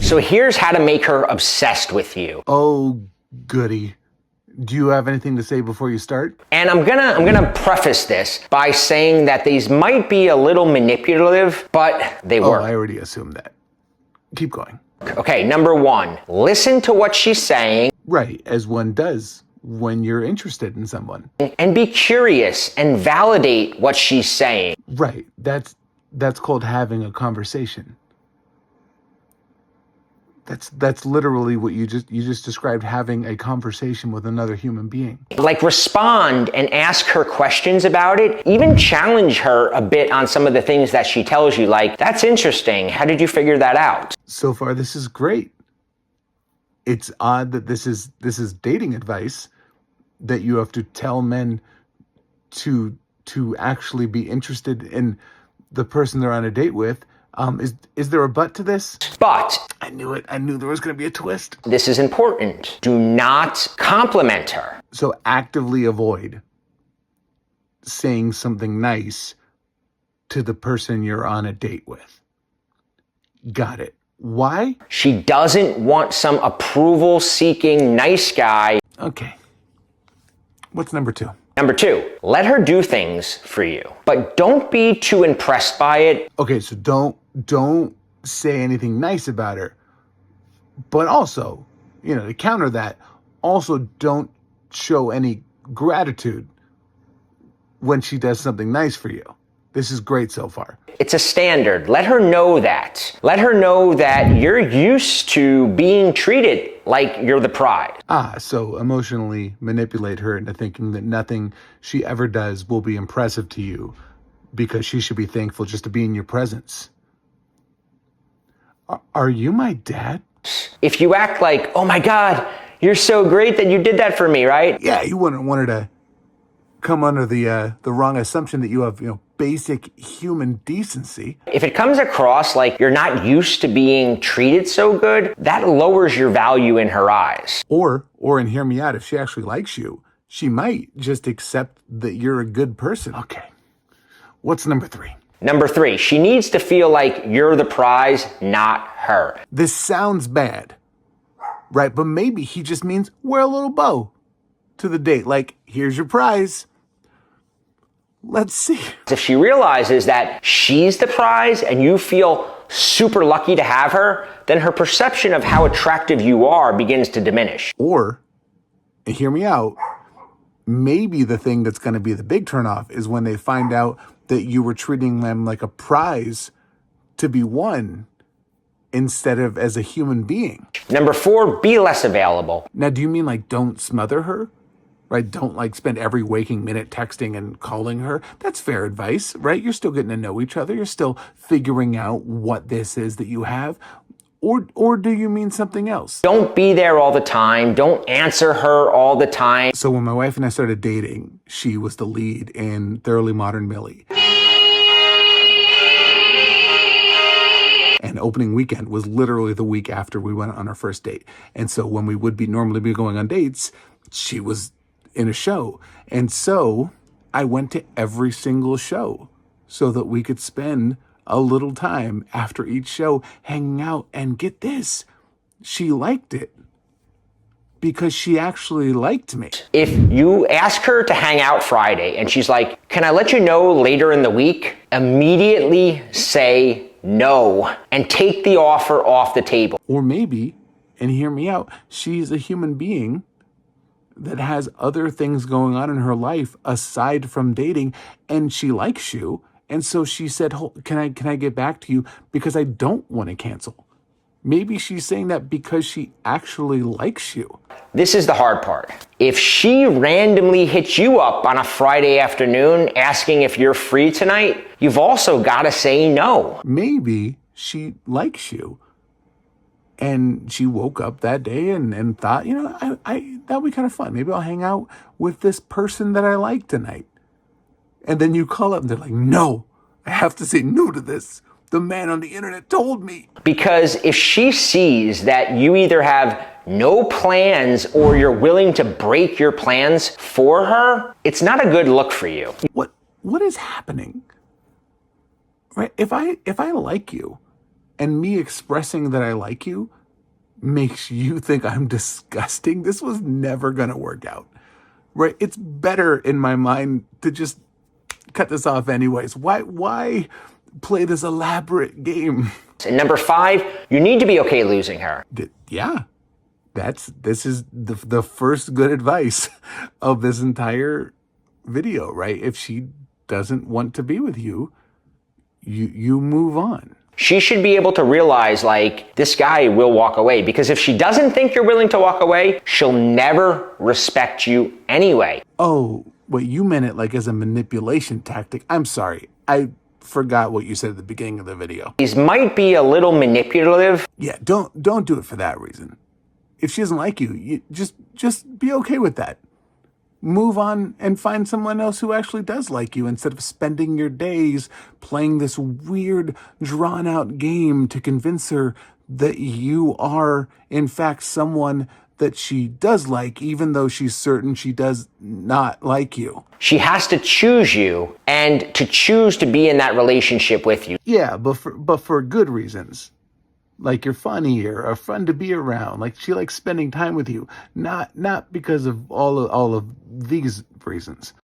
So here's how to make her obsessed with you. Oh, goody. Do you have anything to say before you start? And I'm gonna preface this by saying that these might be a little manipulative, but they work. I already assumed that. Keep going. Okay, number 1, listen to what she's saying. Right, as one does when you're interested in someone. And be curious and validate what she's saying. Right, that's called having a conversation. That's literally what you just described, having a conversation with another human being. Like, respond and ask her questions about it. Even challenge her a bit on some of the things that she tells you, like, that's interesting. How did you figure that out? So far, this is great. It's odd that this is dating advice, that you have to tell men to actually be interested in the person they're on a date with. Is there a but to this? But I knew it. I knew there was going to be a twist. This is important. Do not compliment her. So actively avoid saying something nice to the person you're on a date with. Got it. Why? She doesn't want some approval-seeking nice guy. Okay. What's number 2? Number 2, let her do things for you, but don't be too impressed by it. Okay, so don't say anything nice about her. But also, to counter that, also don't show any gratitude when she does something nice for you. This is great so far. It's a standard. Let her know that. Let her know that you're used to being treated like you're the prize. So emotionally manipulate her into thinking that nothing she ever does will be impressive to you because she should be thankful just to be in your presence. Are you my dad? If you act like, oh my God, you're so great that you did that for me, right? Yeah, you wouldn't want her to come under the wrong assumption that you have, basic human decency. If it comes across like you're not used to being treated so good, that lowers your value in her eyes. Or and hear me out, if she actually likes you, she might just accept that you're a good person. Okay. What's number 3? Number 3, she needs to feel like you're the prize, not her. This sounds bad, right? But maybe he just means wear a little bow to the date. Like, here's your prize. Let's see. If she realizes that she's the prize and you feel super lucky to have her, then her perception of how attractive you are begins to diminish. Or, hear me out, maybe the thing that's going to be the big turnoff is when they find out that you were treating them like a prize to be won instead of as a human being. Number 4, be less available. Now, do you mean like don't smother her? Right? Don't like spend every waking minute texting and calling her. That's fair advice, right? You're still getting to know each other. You're still figuring out what this is that you have. Or do you mean something else? Don't be there all the time. Don't answer her all the time. So when my wife and I started dating, she was the lead in Thoroughly Modern Millie. And opening weekend was literally the week after we went on our first date. And so when we would normally be going on dates, she was in a show. And so I went to every single show so that we could spend a little time after each show hanging out. And get this, she liked it because she actually liked me. If you ask her to hang out Friday and she's like, can I let you know later in the week? Immediately say no and take the offer off the table. Or maybe, and hear me out, she's a human being that has other things going on in her life aside from dating, and she likes you. And so she said, can I get back to you because I don't want to cancel. Maybe she's saying that because she actually likes you. This is the hard part. If she randomly hits you up on a Friday afternoon asking if you're free tonight, you've also got to say no. Maybe she likes you. And she woke up that day and thought, that'll be kind of fun. Maybe I'll hang out with this person that I like tonight. And then you call up and they're like, no, I have to say no to this. The man on the internet told me. Because if she sees that you either have no plans or you're willing to break your plans for her, it's not a good look for you. What is happening? Right? If I like you and me expressing that I like you makes you think I'm disgusting. This was never going to work out, right? It's better in my mind to just cut this off anyways. Why play this elaborate game? And number 5, you need to be okay losing her. Yeah, this is the first good advice of this entire video, right? If she doesn't want to be with you, you move on. She should be able to realize, like, this guy will walk away, because if she doesn't think you're willing to walk away, she'll never respect you anyway. Oh, wait, you meant it like as a manipulation tactic. I'm sorry. I forgot what you said at the beginning of the video. These might be a little manipulative. Yeah, don't do it for that reason. If she doesn't like you, just be okay with that. Move on and find someone else who actually does like you, instead of spending your days playing this weird, drawn-out game to convince her that you are, in fact, someone that she does like, even though she's certain she does not like you. She has to choose you, and to choose to be in that relationship with you. Yeah, but for good reasons. Like you're funny or are fun to be around. Like she likes spending time with you. Not because of all of these reasons.